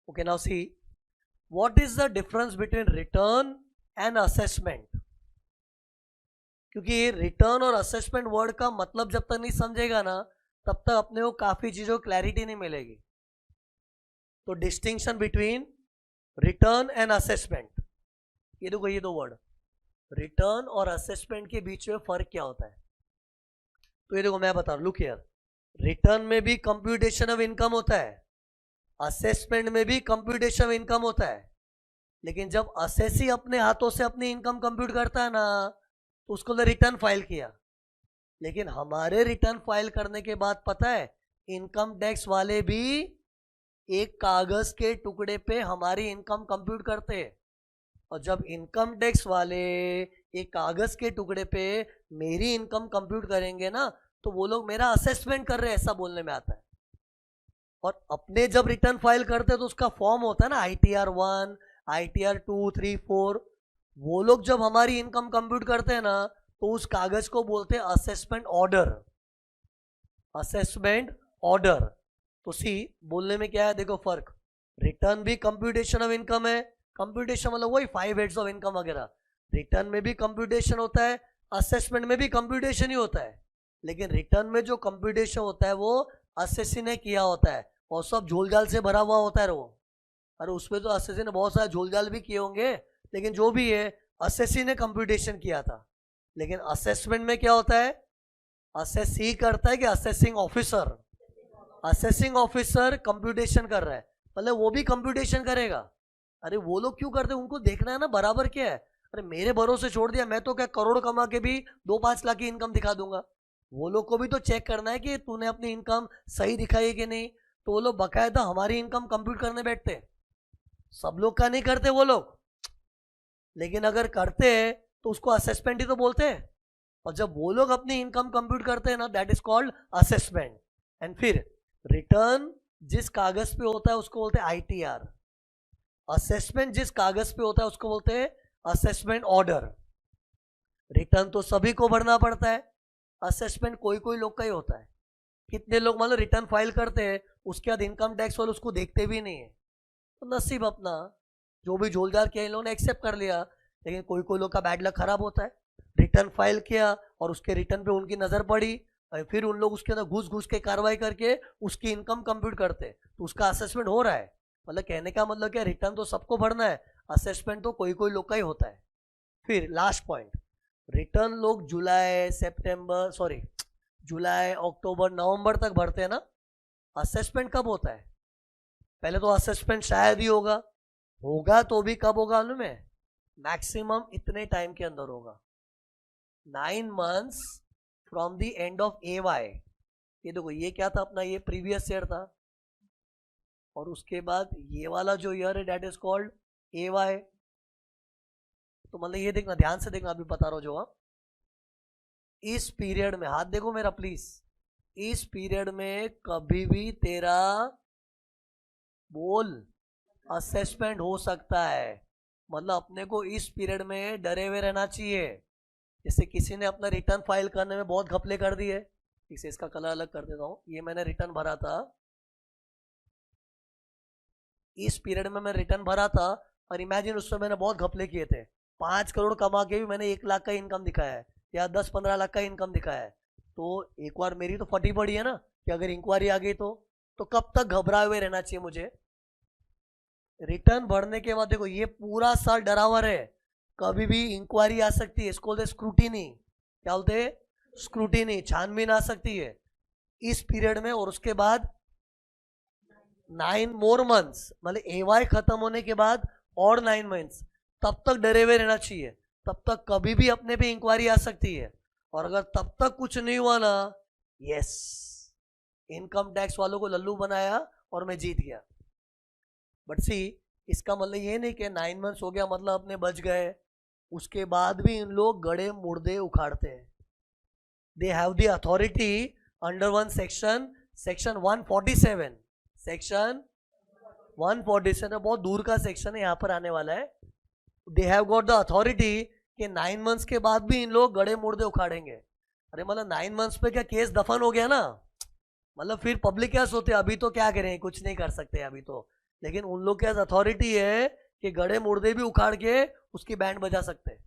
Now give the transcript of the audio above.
Okay, now see, what is the difference between return and assessment? क्योंकि ये return और assessment word का मतलब जब तक नहीं समझेगा ना, तब तक अपने को काफी चीजों की क्लैरिटी नहीं मिलेगी. तो distinction between return and assessment, ये देखो ये दो वर्ड, रिटर्न और असेसमेंट के बीच में फर्क क्या होता है. तो ये देखो मैं बता रहा हूं, लुक हियर, रिटर्न में भी कंप्यूटेशन ऑफ इनकम होता है, असेसमेंट में भी कंप्यूटेशन ऑफ इनकम होता है. लेकिन जब असेसी अपने हाथों से अपनी इनकम कंप्यूट करता है ना, तो उसको रिटर्न फाइल किया. लेकिन हमारे रिटर्न फाइल करने के बाद पता है, इनकम टैक्स वाले भी एक कागज के टुकड़े पे हमारी इनकम कंप्यूट करते हैं. और जब इनकम टैक्स वाले एक कागज के टुकड़े पे मेरी इनकम कंप्यूट करेंगे ना, तो वो लोग मेरा असेसमेंट कर रहे हैं ऐसा बोलने में आता है. और अपने जब रिटर्न फाइल करते हैं तो उसका फॉर्म होता है ना, ITR 1, ITR 2, 3, 4. वो लोग जब हमारी इनकम कंप्यूट करते हैं ना, तो उस कागज को बोलते हैं असेसमेंट ऑर्डर. Assessment order. तो सी, बोलने में क्या है देखो फर्क, रिटर्न भी कंप्यूटेशन ऑफ इनकम है, कंप्यूटेशन मतलब वही 5 हेड्स ऑफ इनकम वगैरह, रिटर्न में भी कंप्यूटेशन होता है, असेसमेंट में भी कंप्यूटेशन ही होता है. लेकिन रिटर्न में जो कंप्यूटेशन होता है वो असेसी ने किया होता है, और सब झोलझाल से भरा हुआ होता है वो. अरे उसमें तो असेसी ने बहुत सारे झोलझाल भी किए होंगे, लेकिन जो भी है असेसी ने कंप्यूटेशन किया था. लेकिन असेसमेंट में क्या होता है, असेसी करता है कि assessing officer, assessing officer computation कर रहा है, मतलब वो भी कंप्यूटेशन करेगा. अरे वो लोग क्यों करते हैं, उनको देखना है ना बराबर क्या है. अरे मेरे भरोसे छोड़ दिया, मैं तो क्या करोड़ कमा के भी 2-5 लाख की इनकम दिखा दूंगा. वो लोग को भी तो चेक करना है कि तूने अपनी इनकम सही दिखाई है कि नहीं. तो वो लोग बकायदा हमारी इनकम कंप्यूट करने बैठते. सब लोग का नहीं करते वो लोग, लेकिन अगर करते हैं तो उसको असेसमेंट ही तो बोलते हैं. और जब वो लोग अपनी इनकम कंप्यूट करते हैं ना, that is called assessment. And फिर रिटर्न जिस कागज पे होता है उसको बोलते हैं ITR. असेसमेंट जिस कागज पे होता है उसको बोलते हैं असेसमेंट ऑर्डर. रिटर्न तो सभी को भरना पड़ता है, असेसमेंट कोई कोई लोग का ही होता है. कितने लोग मतलब रिटर्न फाइल करते हैं, उसके बाद इनकम टैक्स वाले उसको देखते भी नहीं है. तो नसीब अपना, जो भी झोलझाल किया इन लोगों ने एक्सेप्ट कर लिया. लेकिन कोई कोई लोग का बैड लक खराब होता है, रिटर्न फाइल किया और उसके रिटर्न पे उनकी नजर पड़ी, और फिर उन लोग उसके अंदर घुस घुस के कार्रवाई करके उसकी इनकम कंप्यूट करते, तो उसका असेसमेंट हो रहा है. मतलब कहने का मतलब क्या, रिटर्न तो सबको भरना है, असेसमेंट तो कोई कोई लोग का ही होता है. फिर लास्ट पॉइंट, रिटर्न लोग जुलाई अक्टूबर नवंबर तक भरते हैं ना. असेसमेंट कब होता है, पहले तो असेसमेंट शायद ही होगा तो भी कब होगा में, मैक्सिमम इतने टाइम के अंदर होगा, 9 months from the end of AY. ये देखो ये क्या था अपना, ये प्रीवियस ईयर था, और उसके बाद ये वाला जो ईयर है दैट इज कॉल्ड AY. तो मतलब ये देखना, ध्यान से देखना, अभी बता रहा हूं जो आप इस पीरियड में, हाथ देखो मेरा प्लीज, इस पीरियड में कभी भी तेरा बोल असेसमेंट हो सकता है. मतलब अपने को इस पीरियड में डरे हुए रहना चाहिए. जैसे किसी ने अपना रिटर्न फाइल करने में बहुत घपले कर दिए, इसे इसका कलर अलग कर देता हूं, ये मैंने रिटर्न भरा था, इस पीरियड में मैं रिटर्न भरा था, और इमेजिन उसमें मैंने बहुत घपले किए थे, 5 करोड़ कमा के भी मैंने 1 लाख का इनकम दिखाया है, या 10-15 लाख का इनकम दिखाया है. तो एक बार मेरी तो फटी पड़ी है ना, कि अगर इंक्वायरी आ गई तो कब तक घबराए हुए रहना चाहिए मुझे. रिटर्न भरने के बाद देखो ये पूरा साल डरा हुआ रहे, कभी भी इंक्वायरी आ सकती है, इसको बोलते स्क्रूटिनी. क्या बोलते हैं, स्क्रूटिनी, छानबीन आ सकती है इस पीरियड में. और उसके बाद 9 more months, मतलब AY खत्म होने के बाद और 9 months, तब तक डरे हुए रहना चाहिए. तब तक कभी भी अपने पे इंक्वायरी आ सकती है. और अगर तब तक कुछ नहीं हुआ ना, यस, इनकम टैक्स वालों को लल्लू बनाया और मैं जीत गया. बट सी, इसका मतलब ये नहीं कि 9 months हो गया मतलब अपने बच गए, उसके बाद भी इन लोग गड़े मुर्दे उखाड़ते हैं. They have the authority under one section 147, section 147 बहुत दूर का सेक्शन है, यहाँ पर आने वाला है. They have got the authority कि 9 months के बाद भी इन लोग गड़े मुर्दे उखाड़ेंगे. अरे मतलब 9 months पे क्या केस दफन हो गया ना, मतलब फिर पब्लिक क्या सोते, अभी तो क्या करें, कुछ नहीं कर सकते अभी तो, लेकिन उन लोग के पास अथॉरिटी है कि गड़े मुर्दे भी उखाड़ के उसकी बैंड बजा सकते हैं।